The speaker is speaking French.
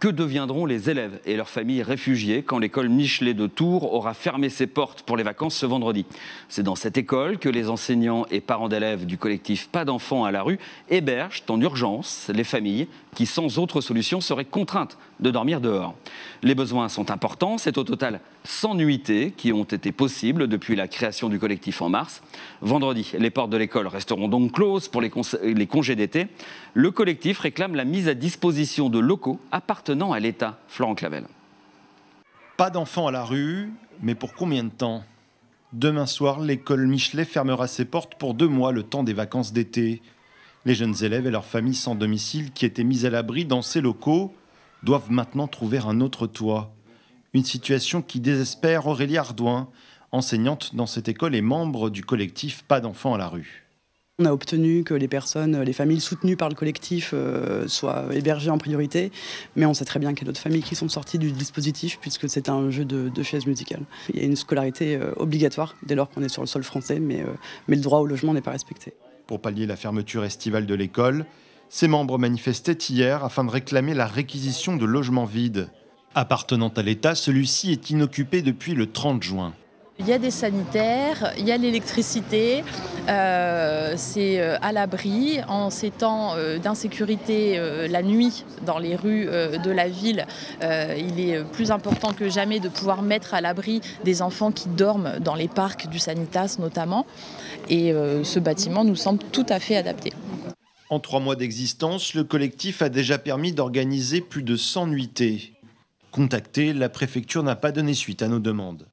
Que deviendront les élèves et leurs familles réfugiées quand l'école Michelet de Tours aura fermé ses portes pour les vacances ce vendredi? C'est dans cette école que les enseignants et parents d'élèves du collectif Pas d'enfants à la rue hébergent en urgence les familles qui, sans autre solution, seraient contraintes de dormir dehors. Les besoins sont importants. C'est au total 100 nuitées qui ont été possibles depuis la création du collectif en mars. Vendredi, les portes de l'école resteront donc closes pour les congés d'été. Le collectif réclame la mise à disposition de locaux appartenant à l'État. Florent Clavel. Pas d'enfants à la rue, mais pour combien de temps? Demain soir, l'école Michelet fermera ses portes pour 2 mois, le temps des vacances d'été. Les jeunes élèves et leurs familles sans domicile qui étaient mises à l'abri dans ces locaux doivent maintenant trouver un autre toit. Une situation qui désespère Aurélie Ardouin, enseignante dans cette école et membre du collectif Pas d'enfants à la rue. On a obtenu que les familles soutenues par le collectif soient hébergées en priorité, mais on sait très bien qu'il y a d'autres familles qui sont sorties du dispositif puisque c'est un jeu de chaises musicales. Il y a une scolarité obligatoire dès lors qu'on est sur le sol français, mais le droit au logement n'est pas respecté. Pour pallier la fermeture estivale de l'école, ses membres manifestaient hier afin de réclamer la réquisition de logements vides. Appartenant à l'État, celui-ci est inoccupé depuis le 30 juin. Il y a des sanitaires, il y a l'électricité, c'est à l'abri. En ces temps d'insécurité la nuit dans les rues de la ville, il est plus important que jamais de pouvoir mettre à l'abri des enfants qui dorment dans les parcs du Sanitas notamment. Et ce bâtiment nous semble tout à fait adapté. En 3 mois d'existence, le collectif a déjà permis d'organiser plus de 100 nuitées. Contactée, la préfecture n'a pas donné suite à nos demandes.